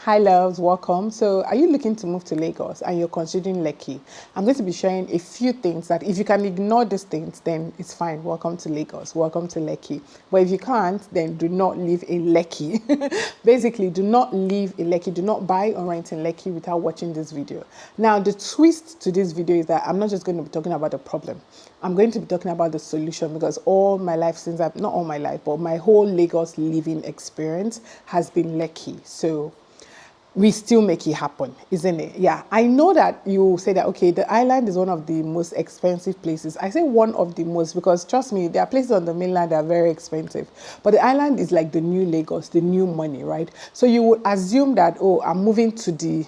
Hi loves, welcome. So are you looking to move to Lagos and you're considering Lekki? I'm going to be sharing a few things that if you can ignore these things, then it's fine. Welcome to Lagos, welcome to Lekki. But if you can't, then do not live in Lekki. Basically, do not live in Lekki, do not buy or rent in Lekki without watching this video. Now, the twist to this video is that I'm not just going to be talking about the problem. I'm going to be talking about the solution because all my life since I've, not all my life, but my whole Lagos living experience has been Lekki. So we still make it happen, isn't it? Yeah, I know that you say that, okay, the island is one of the most expensive places. I say one of the most because trust me, there are places on the mainland that are very expensive. But the island is like the new Lagos, the new money, right? So you would assume that, oh, I'm moving to the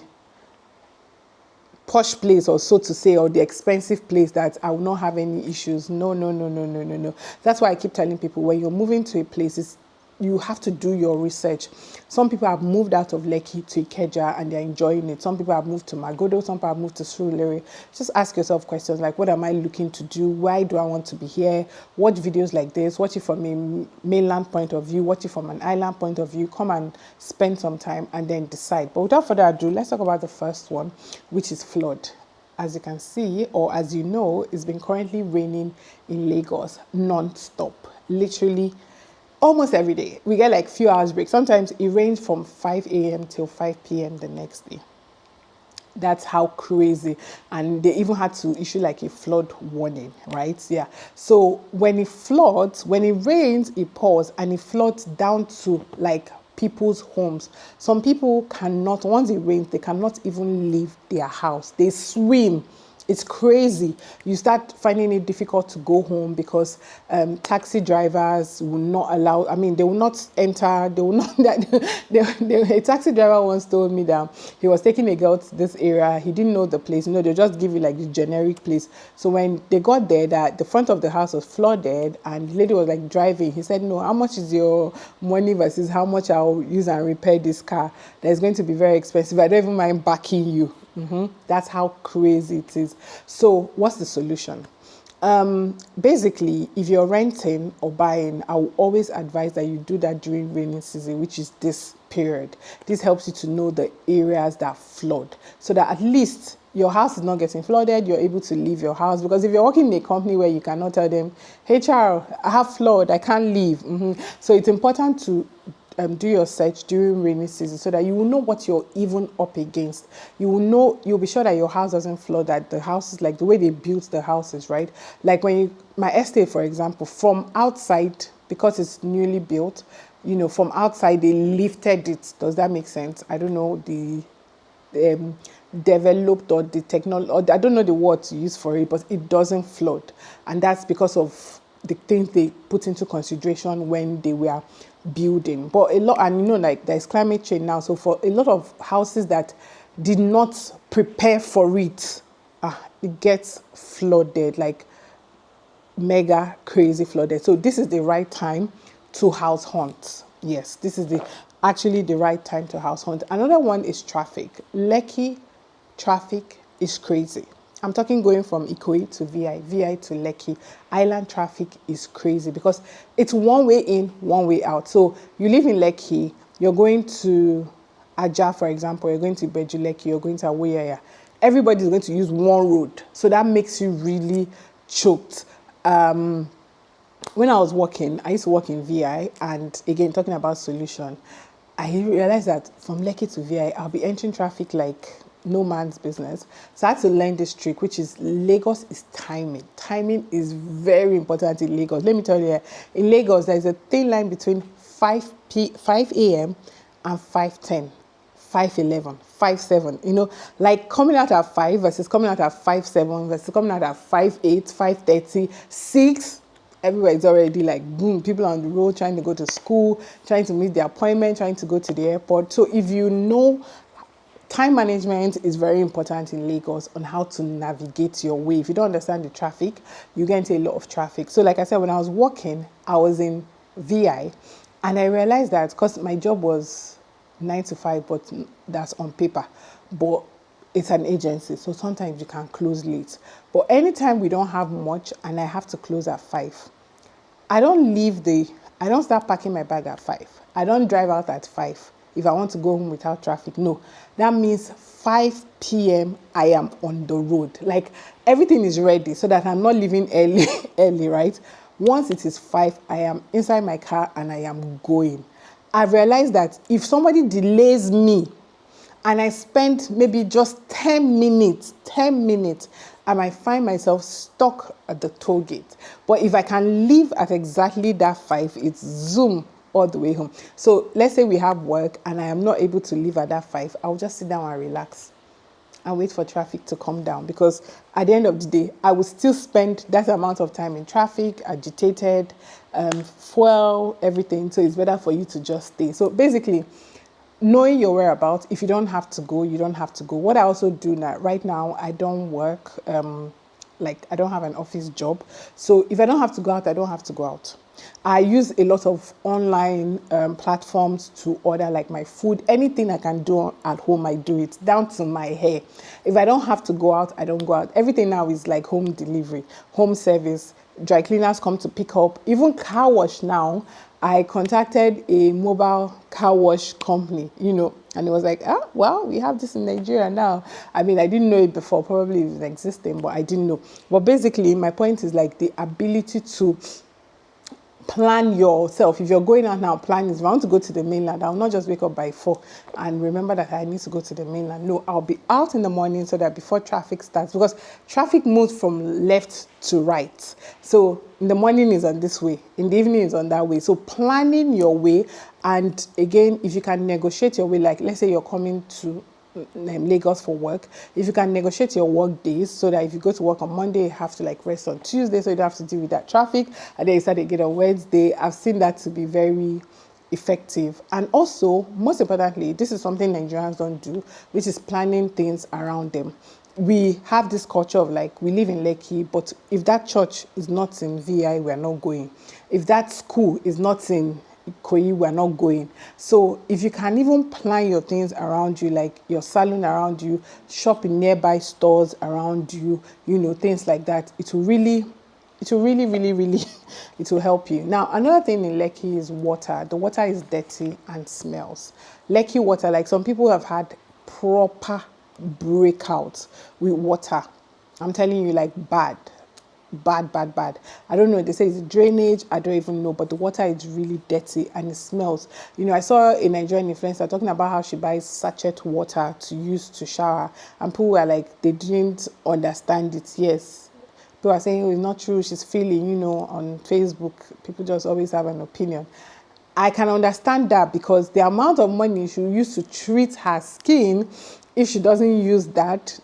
posh place or so to say, or the expensive place that I will not have any issues. No, no, no, no, no, no, no. That's why I keep telling people when you're moving to a place, you have to do your research. Some people have moved out of Lekki to Ikeja and they're enjoying it. Some people have moved to Magodo, some people have moved to Surulere. Just ask yourself questions like, what am I looking to do? Why do I want to be here? Watch videos like this. Watch it from a mainland point of view. Watch it from an island point of view. Come and spend some time and then decide. But without further ado, let's talk about the first one, which is flood. As you can see, or as you know, it's been currently raining in Lagos non-stop. Literally almost every day. We get like few hours break. Sometimes it rains from 5 a.m. till 5 p.m. the next day. That's how crazy. And they even had to issue like a flood warning, right? Yeah. So when it floods, when it rains, it pours and it floods down to like people's homes. Some people cannot, once it rains, they cannot even leave their house. They swim. It's crazy. You start finding it difficult to go home because taxi drivers will not allow, they will not enter, they will not, a taxi driver once told me that he was taking a girl to this area, he didn't know the place, they just give you like the generic place. So when they got there, that the front of the house was flooded and the lady was like driving, he said, no, how much is your money versus how much I'll use and repair this car? That's going to be very expensive. I don't even mind backing you. That's how crazy it is. So what's the solution? Basically, if you're renting or buying, I will always advise that you do that during rainy season, which is this period. This helps you to know the areas that flood so that at least your house is not getting flooded, you're able to leave your house. Because if you're working in a company where you cannot tell them, hey, Charles, I have flood, I can't leave. So it's important to do your search during rainy season so that you will know what you're even up against. You will know, you'll be sure that your house doesn't flood, that the house is like the way they built the houses, right? Like my estate, for example, from outside, because it's newly built, from outside they lifted it. Does that make sense? I don't know the developed or the technology, or I don't know the word to use for it, but it doesn't flood. And that's because of the things they put into consideration when they were building. But a lot, and like there's climate change now, so for a lot of houses that did not prepare for it, it gets flooded, like mega crazy flooded. So this is the right time to house hunt. Yes, this is actually the right time to house hunt. Another one is traffic. Lekki traffic is crazy. I'm talking going from Ikoyi to VI to Lekki. Island traffic is crazy because it's one way in, one way out. So you live in Lekki, you're going to Aja, for example, you're going to Beju Lekki, you're going to Awoyaya. Everybody's going to use one road. So that makes you really choked. When I was working, I used to work in VI, and again, talking about solution, I realized that from Lekki to VI, I'll be entering traffic like no man's business. So I had to learn this trick, which is Lagos is timing. Timing is very important in Lagos. Let me tell you, in Lagos, there's a thin line between 5 a.m. and 5:10. 5:11, 5:07, like coming out at 5 versus coming out at 5:07 versus coming out at 5:08, 5:30, 6. Everywhere is already like boom, people on the road trying to go to school, trying to meet their appointment, trying to go to the airport. So if you know, time management is very important in Lagos on how to navigate your way. If you don't understand the traffic, you get into a lot of traffic. So like I said, when I was working, I was in VI, and I realized that because my job was 9 to 5, but that's on paper. But it's an agency, so sometimes you can close late. But anytime we don't have much and I have to close at 5, I don't start packing my bag at 5. I don't drive out at 5. if I want to go home without traffic. No, that means 5 p.m. I am on the road. Like everything is ready so that I'm not leaving early, early, right? Once it is 5, I am inside my car and I am going. I've realized that if somebody delays me and I spend maybe just 10 minutes, I might find myself stuck at the toll gate. But if I can leave at exactly that 5, it's zoom all the way home. So let's say we have work and I am not able to leave at that 5, I'll just sit down and relax and wait for traffic to come down, because at the end of the day, I will still spend that amount of time in traffic, agitated, fuel, everything. So it's better for you to just stay. So basically, knowing your whereabouts, if you don't have to go, you don't have to go. What I also do now, right now, I don't work, like I don't have an office job. So if I don't have to go out, I don't have to go out. I use a lot of online platforms to order like my food. Anything I can do at home, I do it, down to my hair. If I don't have to go out, I don't go out. Everything now is like home delivery, home service. Dry cleaners come to pick up. Even car wash now, I contacted a mobile car wash company, and it was like, well, we have this in Nigeria now. I mean, I didn't know it before, probably it was existing, but I didn't know. But basically, my point is like the ability to plan yourself. If you're going out now, plan is, if I want to go to the mainland, I'll not just wake up by 4 and remember that I need to go to the mainland. No, I'll be out in the morning so that before traffic starts, because traffic moves from left to right. So in the morning is on this way, in the evening is on that way. So planning your way, and again, if you can negotiate your way, like let's say you're coming to Lagos for work, if you can negotiate your work days so that if you go to work on Monday, you have to like rest on Tuesday so you don't have to deal with that traffic, and then you start again on Wednesday. I've seen that to be very effective. And also, most importantly, this is something Nigerians don't do, which is planning things around them. We have this culture of like, we live in Lekki, but if that church is not in VI, we're not going. If that school is not in Ikoyi, we're not going. So if you can even plan your things around you, like your salon around you, shop in nearby stores around you, things like that, it will really, really, it will help you. Now, another thing in Lekki is water. The water is dirty and smells. Lekki water, like some people have had proper breakouts with water. I'm telling you, like bad. I don't know, they say it's drainage, I don't even know, but the water is really dirty and it smells. I saw a Nigerian influencer talking about how she buys sachet water to use to shower, and people were like, they didn't understand it. Yes, people are saying, oh, it's not true, she's feeling, on Facebook, people just always have an opinion. I can understand that, because the amount of money she used to treat her skin, if she doesn't use that,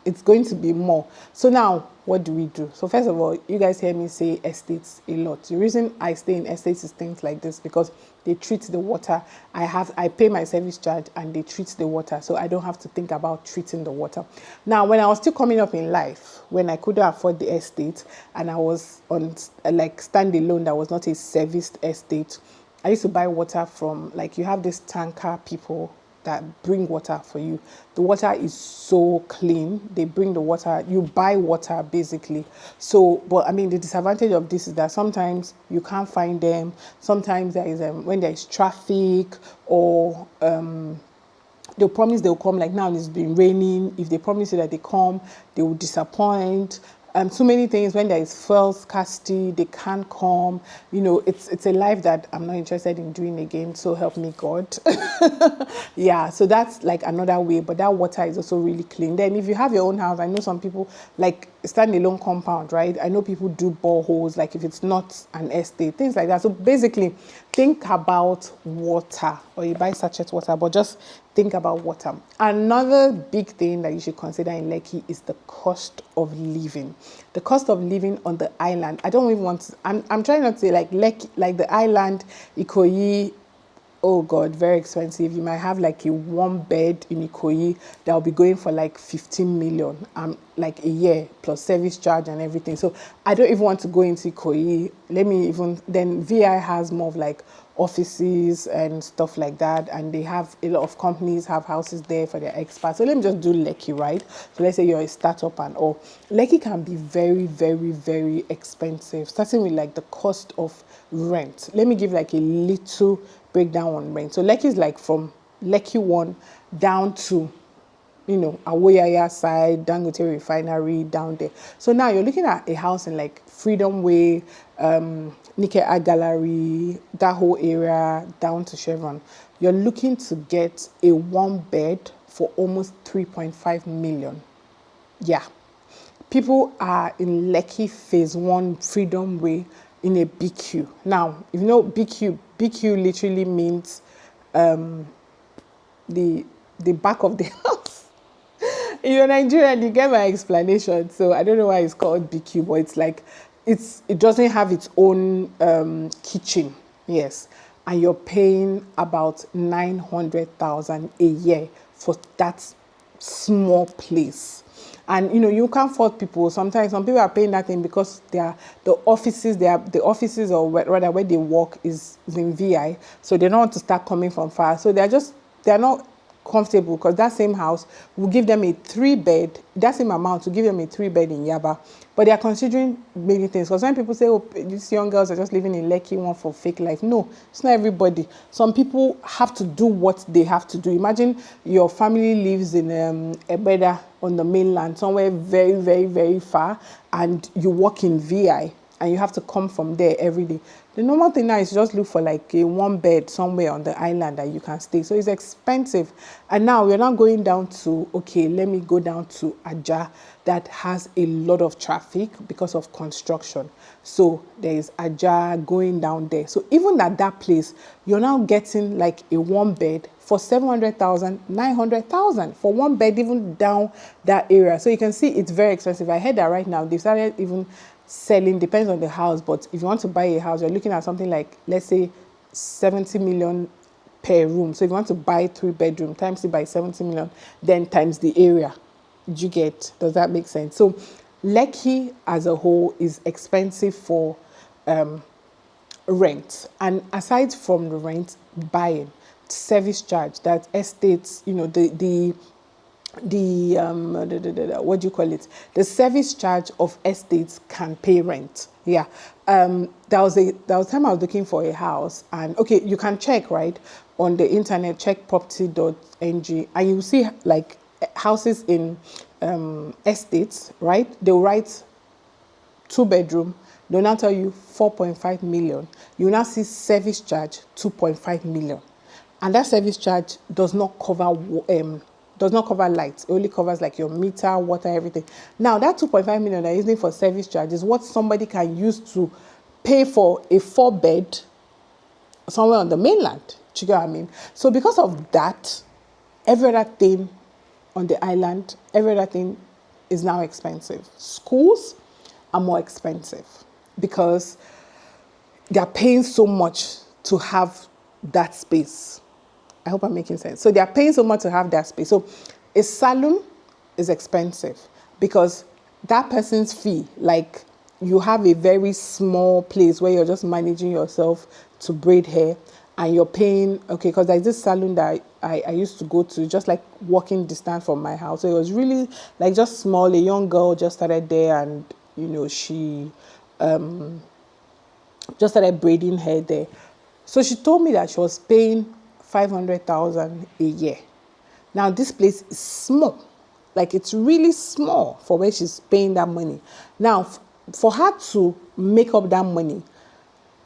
it's going to be more. So now, what do we do? So first of all, you guys hear me say estates a lot. The reason I stay in estates is things like this, because they treat the water. I pay my service charge and they treat the water, so I don't have to think about treating the water. Now, when I was still coming up in life, when I couldn't afford the estate and I was on like standalone, that was not a serviced estate, I used to buy water from, like, you have this tanker people that bring water for you. The water is so clean. They bring the water, you buy water basically. So, but I mean, the disadvantage of this is that sometimes you can't find them. Sometimes there is, when there is traffic, or they'll promise they'll come, like now it's been raining. If they promise you that they come, they will disappoint. So many things, when there is fuel scarcity, they can't come. It's a life that I'm not interested in doing again, so help me God. Yeah, so that's like another way, but that water is also really clean. Then if you have your own house, I know some people, like standalone compound, right? I know people do boreholes, like if it's not an estate, things like that. So basically, think about water, or you buy sachet water, but just think about water. Another big thing that you should consider in Lekki is the cost of living. The cost of living on the island. I don't even want to, I'm trying not to say like Lekki, like the island, Ikoyi. Oh God, very expensive. You might have like a one bed in Ikoyi that will be going for like 15 million, like a year, plus service charge and everything. So I don't even want to go into Ikoyi. Then VI has more of like offices and stuff like that, and they have a lot of companies have houses there for their expats. So let me just do Lekki, right? So let's say you're a startup and all. Lekki can be very, very, very expensive, starting with like the cost of rent. Let me give like a little breakdown on rent. So Lekki is like from Lekki one down to, Awoyaya side, Dangote Refinery down there. So now you're looking at a house in like Freedom Way, Nike Art Gallery, that whole area down to Chevron. You're looking to get a one bed for almost 3.5 million. Yeah. People are in Lekki Phase 1 Freedom Way in a BQ. Now, if you know BQ literally means the back of the house. If you're Nigerian, you get my explanation. So I don't know why it's called BQ, but it's like it doesn't have its own kitchen. Yes. And you're paying about 900,000 a year for that small place. And you can't fault people. Sometimes some people are paying that thing because the offices or rather where they work is in VI, so they don't want to start coming from far. So they're not comfortable because that same house will give them a 3-bed, that same amount will give them a 3-bed in Yaba. But they are considering many things. Because when people say, oh, these young girls are just living in Lekki, one for fake life. No, it's not everybody. Some people have to do what they have to do. Imagine your family lives in Ebeda on the mainland, somewhere very, very, very far, and you work in VI, and you have to come from there every day. The normal thing now is just look for like a 1-bed somewhere on the island that you can stay. So it's expensive. And now we're not going down to, okay, let me go down to Aja that has a lot of traffic because of construction. So there is Aja going down there. So even at that place, you're now getting like a 1-bed for 700,000, 900,000 for 1 bed even down that area. So you can see it's very expensive. I heard that right now they've started even selling, depends on the house, but if you want to buy a house, you're looking at something like, let's say 70 million per room. So if you want to buy 3-bedroom, times it by 70 million, then times the area. Does that make sense? So Lekki as a whole is expensive for rent. And aside from the rent, buying, service charge, that estates, what do you call it? The service charge of estates can pay rent. Yeah. There was time I was looking for a house, and okay, you can check right on the internet, check property.ng, and you see like houses in estates, right? They'll write 2-bedroom. They'll now tell you 4.5 million. You now see service charge 2.5 million, and that service charge does not cover lights. It only covers like your meter, water, everything. Now that 2.5 million they're using for service charge is what somebody can use to pay for a 4-bed somewhere on the mainland. Do you get what I mean? So because of that, every other thing on the island, every other thing is now expensive. Schools are more expensive because they're paying so much to have that space. I hope I'm making sense. So they are paying so much to have that space. So a salon is expensive because that person's fee, like you have a very small place where you're just managing yourself to braid hair and you're paying, okay, because there's this salon that I used to go to, just like walking distance from my house. So it was really like just small, a young girl just started there and, she just started braiding hair there. So she told me that she was paying 500,000 a year. Now this place is small, like it's really small for where she's paying that money. Now for her to make up that money,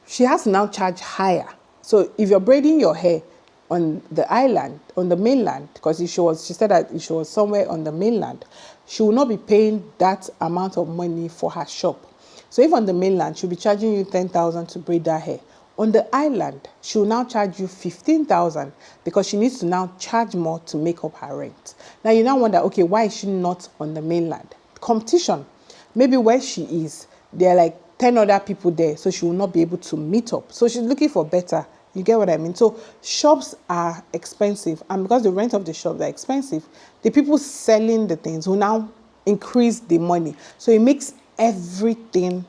she has to now charge higher. So if you're braiding your hair on the island, on the mainland, because she said that she was somewhere on the mainland, she will not be paying that amount of money for her shop. So if on the mainland, she'll be charging you 10,000 to braid that hair. On the island, she will now charge you 15,000 because she needs to now charge more to make up her rent. Now you now wonder, okay, why is she not on the mainland? Competition. Maybe where she is, there are like 10 other people there, so she will not be able to meet up. So she's looking for better. You get what I mean? So shops are expensive, and because the rent of the shops are expensive, the people selling the things will now increase the money. So it makes everything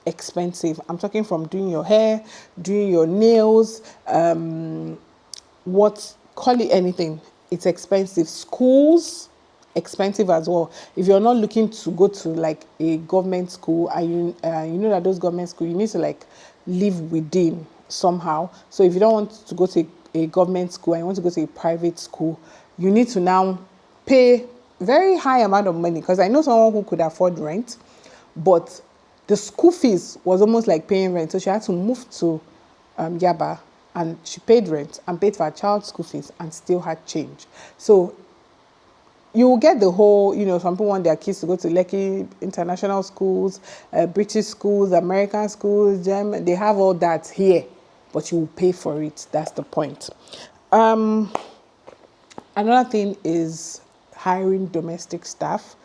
expensive. I'm talking from doing your hair, doing your nails, call it anything. It's expensive. Schools, expensive as well. If you're not looking to go to like a government school, and you know that those government schools, you need to like live within somehow. So if you don't want to go to a government school and you want to go to a private school, you need to now pay very high amount of money, because I know someone who could afford rent, but the school fees was almost like paying rent. So she had to move to Yaba, and she paid rent and paid for her child's school fees and still had change. So you will get the whole, some people want their kids to go to Lekki international schools, British schools, American schools, German. They have all that here, but you will pay for it. That's the point. Another thing is hiring domestic staff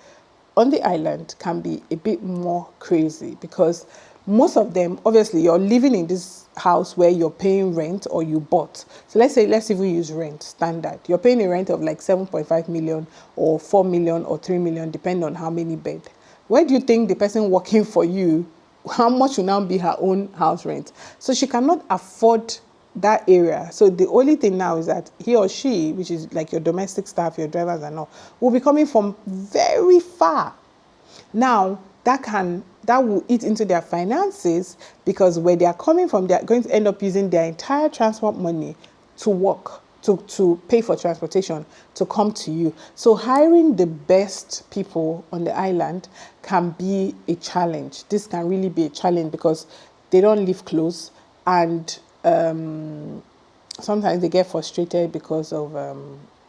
on the island can be a bit more crazy, because most of them, obviously, you're living in this house where you're paying rent or you bought. So let's even use rent standard. You're paying a rent of like 7.5 million or 4 million or 3 million, depending on how many bed. Where do you think the person working for you, how much will now be her own house rent? So she cannot afford that area. So the only thing now is that he or she, which is like your domestic staff, your drivers and all, will be coming from very far. Now that will eat into their finances, because where they are coming from, they are going to end up using their entire transport money to work, to pay for transportation, to come to you. So hiring the best people on the island can be a challenge. This can really be a challenge because they don't live close, and sometimes they get frustrated because of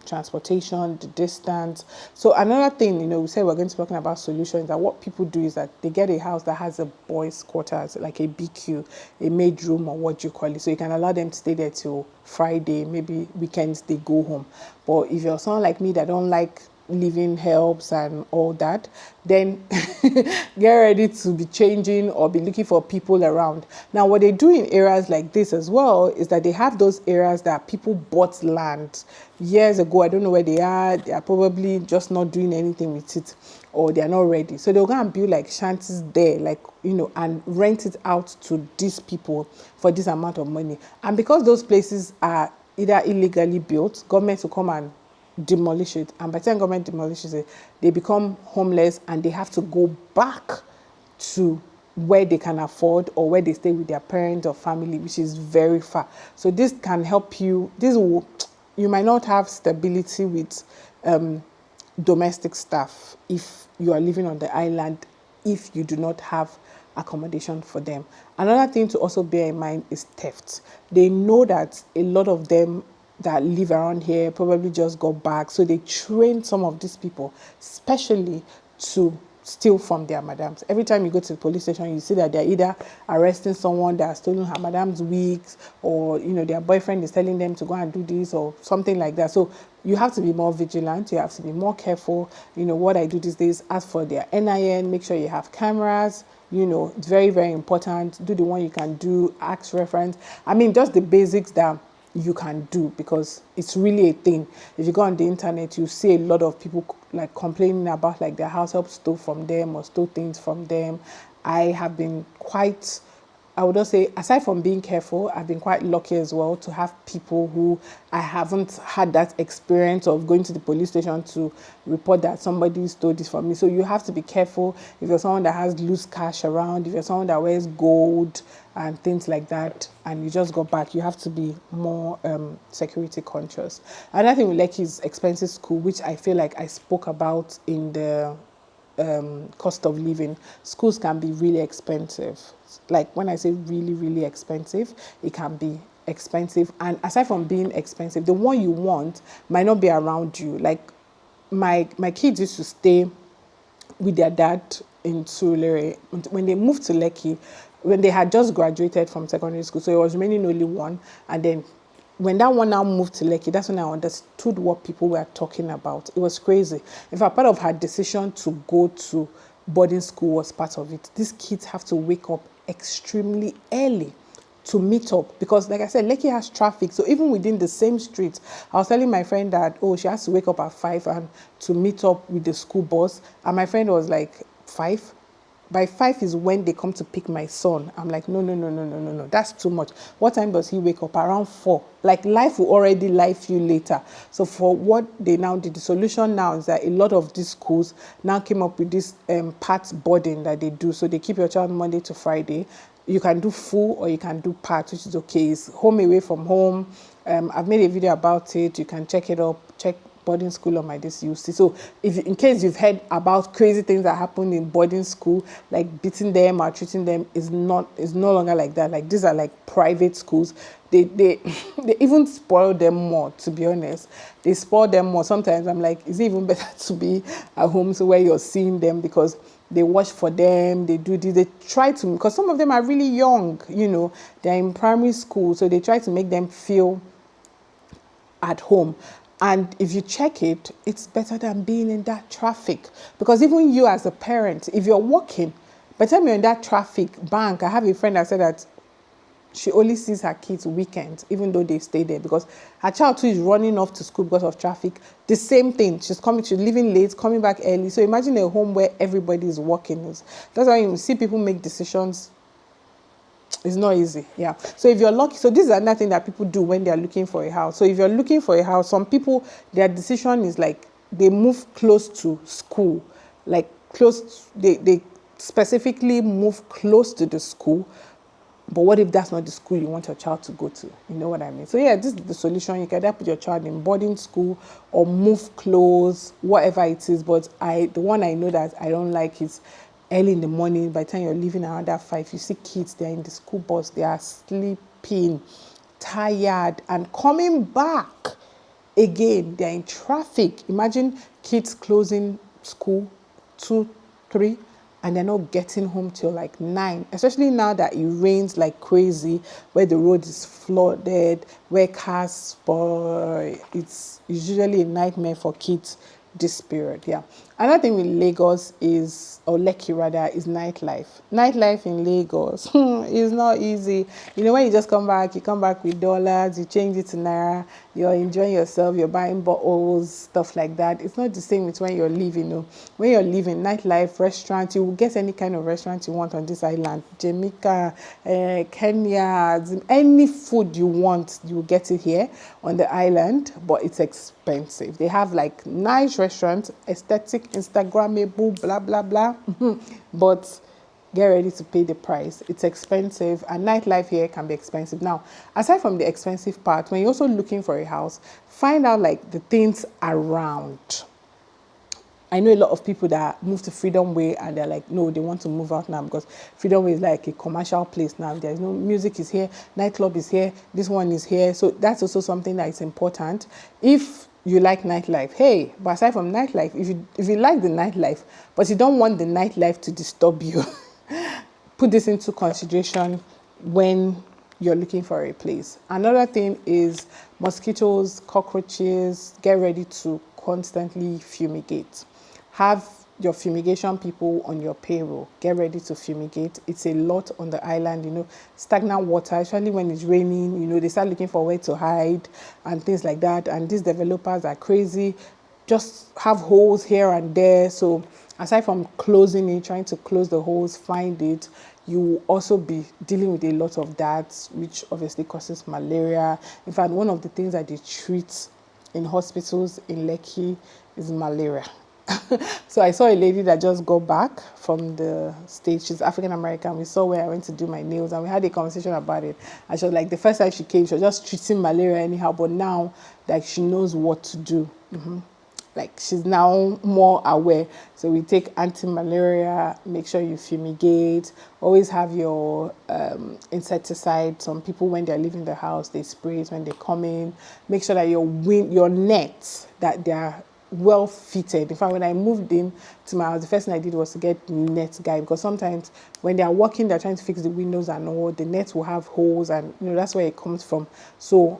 transportation, the distance. So another thing, we said we're going to be talking about solutions, that what people do is that they get a house that has a boys' quarters, like a BQ, a maid room, or what you call it. So you can allow them to stay there till Friday, maybe weekends they go home. But if you're someone like me that don't like living helps and all that, then get ready to be changing or be looking for people around. Now, what they do in areas like this as well is that they have those areas that people bought land years ago. I don't know where they are. They are probably just not doing anything with it, or they are not ready. So they'll go and build like shanties there, like, and rent it out to these people for this amount of money. And because those places are either illegally built, government will come and demolish it, and by the time government demolishes it, they become homeless and they have to go back to where they can afford or where they stay with their parents or family, which is very far. So this can help you. You might not have stability with domestic staff if you are living on the island, if you do not have accommodation for them. Another thing to also bear in mind is theft. They know that a lot of them that live around here probably just got back, so they train some of these people especially to steal from their madams. Every time you go to the police station, you see that they're either arresting someone that has stolen her madam's wigs, or their boyfriend is telling them to go and do this or something like that. So you have to be more vigilant, you have to be more careful. What I do these days, ask for their NIN, make sure you have cameras. It's very, very important. Do the one you can do, ask reference. I mean, just the basics that you can do, because it's really a thing. If you go on the internet, you see a lot of people like complaining about like their house help stole from them or stole things from them. I have been quite, I would just say, aside from being careful, I've been quite lucky as well to have people who I haven't had that experience of going to the police station to report that somebody stole this from me. So you have to be careful. If you're someone that has loose cash around, if you're someone that wears gold and things like that, and you just got back, you have to be more security conscious. Another thing with Lekki is expensive school, which I feel like I spoke about in the cost of living. Schools can be really expensive. Like when I say really, really expensive, it can be expensive. And aside from being expensive, the one you want might not be around you. Like my kids used to stay with their dad in Surulere. When they moved to Lekki, when they had just graduated from secondary school, so it was remaining only one, and then when that one now moved to Lekki, that's when I understood what people were talking about. It was crazy. In fact, part of her decision to go to boarding school was part of it. These kids have to wake up extremely early to meet up, because like I said, Lekki has traffic. So even within the same street, I was telling my friend that, she has to wake up at 5 and to meet up with the school bus. And my friend was like, 5? By 5 is when they come to pick my son. I'm like, no, that's too much. What time does he wake up? Around 4. Like, life will already life you later. So for what they now did, the solution now is that a lot of these schools now came up with this part boarding that they do. So they keep your child Monday to Friday. You can do full or you can do part, which is okay. It's home away from home. I've made a video about it. You can check it up. Check boarding school on my this, you see. So if in case you've heard about crazy things that happen in boarding school, like beating them, maltreating them, is no longer like that. Like these are like private schools. They they even spoil them more, to be honest. They spoil them more. Sometimes I'm like, is it even better to be at home so where you're seeing them, because they watch for them, they do this, they try to, because some of them are really young, they're in primary school, so they try to make them feel at home. And if you check it, it's better than being in that traffic, because even you as a parent, if you're walking, by the time you're in that traffic bank, I have a friend that said that she only sees her kids weekends, even though they stay there, because her child too is running off to school because of traffic. The same thing. She's leaving late, coming back early. So imagine a home where everybody is working. That's why you see people make decisions. It's not easy. Yeah. So if you're lucky, so this is another thing that people do when they are looking for a house. So if you're looking for a house, some people, their decision is like they move close to school, like they specifically move close to the school. But what if that's not the school you want your child to go to? You know what I mean? So yeah, this is the solution. You can either put your child in boarding school or move close, whatever it is. But the one I know that I don't like is early in the morning. By the time you're leaving around that 5, you see kids, they're in the school bus, they are sleeping, tired, and coming back again, they're in traffic. Imagine kids closing school 2, 3, and they're not getting home till like 9, especially now that it rains like crazy, where the road is flooded, where cars spoil. It's usually a nightmare for kids this period. Yeah. Another thing with Lagos is, or Lekki rather, is nightlife. Nightlife in Lagos is not easy. When you just you come back with dollars, you change it to naira, you're enjoying yourself, you're buying bottles, stuff like that. It's not the same with when you're leaving. When you're leaving, nightlife, restaurant, you will get any kind of restaurant you want on this island. Jamaica, Kenya, any food you want, you will get it here on the island, but it's expensive. They have like nice restaurants, aesthetic, Instagrammable, blah, blah, blah. But get ready to pay the price. It's expensive, and nightlife here can be expensive. Now, aside from the expensive part, when you're also looking for a house, find out like the things around. I know a lot of people that move to Freedom Way and they're like, no, they want to move out now because Freedom Way is like a commercial place now. There's no music is here, nightclub is here, this one is here. So that's also something that is important. If you like nightlife, hey, but aside from nightlife, if you like the nightlife, but you don't want the nightlife to disturb you, put this into consideration when you're looking for a place. Another thing is mosquitoes, cockroaches. Get ready to constantly fumigate. Have your fumigation people on your payroll. Get ready to fumigate. It's a lot on the island, stagnant water, especially when it's raining, they start looking for where to hide and things like that. And these developers are crazy, just have holes here and there. So aside from closing it, trying to close the holes, find it, you will also be dealing with a lot of that, which obviously causes malaria. In fact, one of the things that they treat in hospitals in Lekki is malaria. So I saw a lady that just got back from the States. She's African American. We saw where I went to do my nails and we had a conversation about it. And she was like, the first time she came, she was just treating malaria anyhow, but now like she knows what to do. Like she's now more aware. So we take anti-malaria, make sure you fumigate, always have your insecticide. Some people, when they're leaving the house, they spray it when they come in. Make sure that your nets, that they're well fitted. In fact, when I moved in to my house, the first thing I did was to get net guy, because sometimes when they are working, they're trying to fix the windows and all, the nets will have holes, and that's where it comes from. So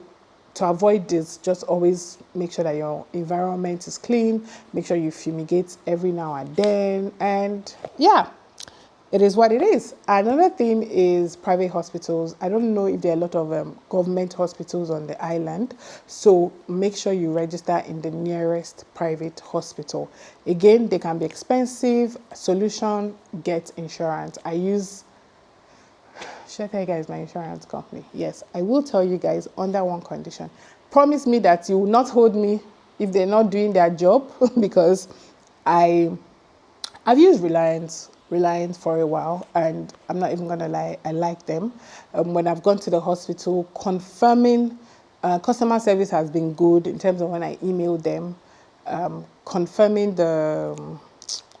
to avoid this, just always make sure that your environment is clean, make sure you fumigate every now and then, and yeah, it is what it is. Another thing is private hospitals. I don't know if there are a lot of government hospitals on the island, so make sure you register in the nearest private hospital. Again, they can be expensive. Solution, get insurance. Should I tell you guys my insurance company? Yes, I will tell you guys under one condition. Promise me that you will not hold me if they're not doing their job, because I've used Reliance for a while, and I'm not even gonna lie, I like them. When I've gone to the hospital, confirming Customer service has been good in terms of when I emailed them, confirming the,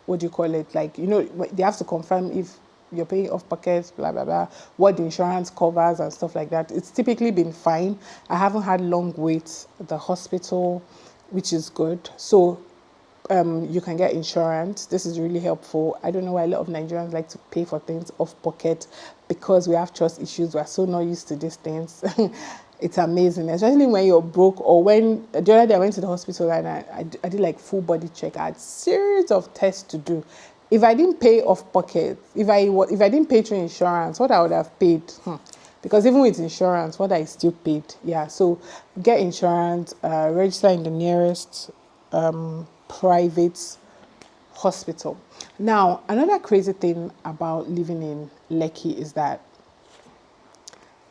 what do you call it? Like, they have to confirm if you're paying off pockets, blah, blah, blah, what the insurance covers and stuff like that. It's typically been fine. I haven't had long waits at the hospital, which is good. So you can get insurance. This is really helpful. I don't know why a lot of Nigerians like to pay for things off pocket, because we have trust issues. We're so not used to these things. It's amazing, especially when you're broke, or when the other day I went to the hospital and I did like full body check. I had series of tests to do. If I didn't pay off pocket, if I didn't pay through insurance, what I would have paid, because even with insurance, what I still paid, yeah. So get insurance, register in the nearest private hospital. Now, another crazy thing about living in Lekki is that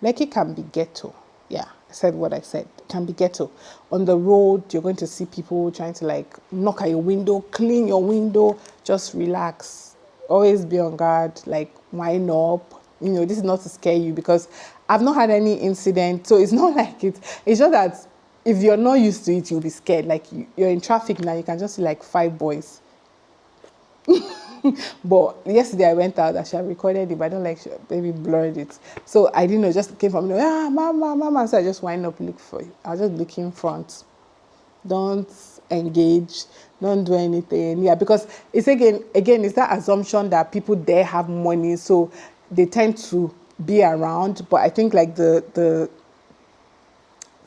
Lekki can be ghetto. Yeah, I said what I said. It can be ghetto. On the road, you're going to see people trying to like knock at your window, clean your window, just relax. Always be on guard, like wind up. This is not to scare you, because I've not had any incident. So it's not like it's just that if you're not used to it, you'll be scared. Like you're in traffic now, you can just see like 5 boys. But yesterday I went out, I should have recorded it, but I don't like maybe blurred it. So I didn't know, just came from mama. So I just wind up, look for it. I'll just look in front. Don't engage, don't do anything. Yeah, because it's again it's that assumption that people there have money, so they tend to be around. But I think like the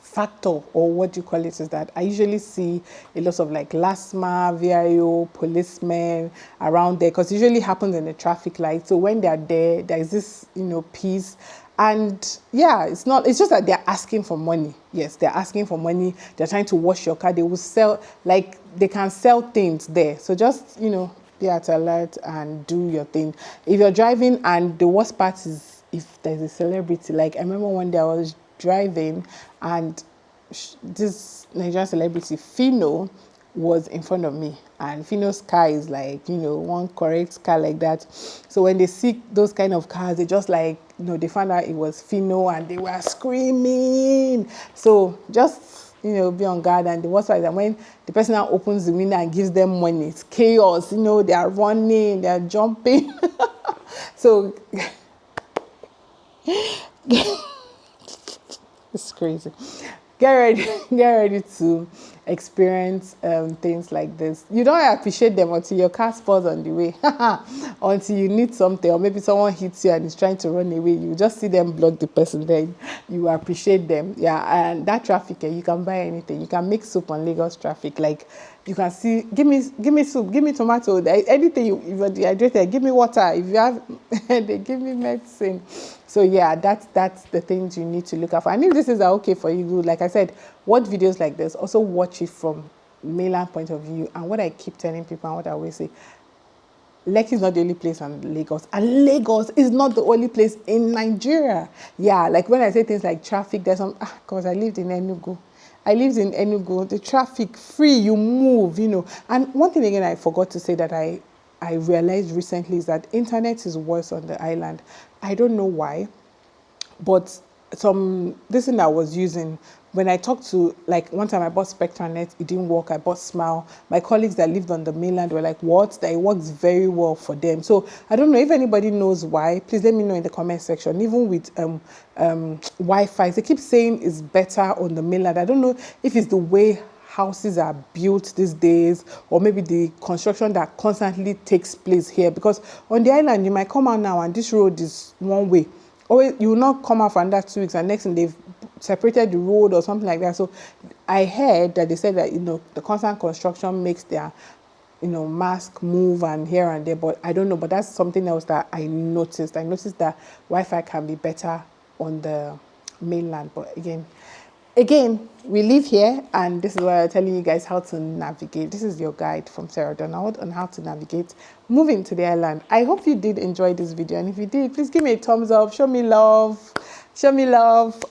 factor, or what do you call it, is that I usually see a lot of like LASMA, VIO, policemen around there, because it usually happens in the traffic light. So when they're there, there's this, peace. And yeah, it's just that they're asking for money. Yes, they're asking for money. They're trying to wash your car. They will sell, like they can sell things there. So just, be at alert and do your thing. If you're driving, and the worst part is if there's a celebrity, like I remember one day I was driving and this Nigerian celebrity Fino was in front of me, and Fino's car is like one correct car like that. So when they see those kind of cars, they just like they found out it was Fino and they were screaming. So just be on guard. And the worst part is that when the person now opens the window and gives them money, it's chaos. They are running, they are jumping. So it's crazy. Get ready to experience things like this. You don't appreciate them until your car spoils on the way. Until you need something, or maybe someone hits you and is trying to run away. You just see them block the person, then you appreciate them. Yeah, and that traffic, you can buy anything. You can make soup on Lagos traffic. Like you can see, give me soup, give me tomato, anything. If you're dehydrated, give me water. If you have, they give me medicine. So yeah, that's the things you need to look out for. And if this is okay for you, like I said, watch videos like this. Also watch it from mainland point of view. And what I keep telling people, and what I always say, Lekki is not the only place in Lagos. And Lagos is not the only place in Nigeria. Yeah, like when I say things like traffic, there's some, because I lived in Enugu. The traffic free, you move, And one thing again I forgot to say that I realized recently is that internet is worse on the island. I don't know why, but this thing I was using, when I talked to, like one time I bought SpectraNet, it didn't work. I bought Smile. My colleagues that lived on the mainland were like, what? That it works very well for them. So I don't know if anybody knows why. Please let me know in the comment section. Even with Wi-Fi, they keep saying it's better on the mainland. I don't know if it's the way houses are built these days, or maybe the construction that constantly takes place here, because on the island you might come out now and this road is one way, or you will not come out for another 2 weeks and next thing they've separated the road or something like that. So I heard that they said that the constant construction makes their mask move and here and there, but I don't know. But that's something else that I noticed that Wi-Fi can be better on the mainland. But again, we live here, and this is why I'm telling you guys how to navigate. This is your guide from Sarah Donald on how to navigate moving to the island. I hope you did enjoy this video, and if you did, please give me a thumbs up. Show me love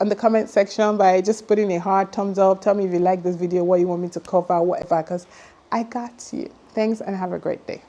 on the comment section by just putting a hard thumbs up. Tell me if you like this video, what you want me to cover, whatever, because I got you. Thanks, and have a great day.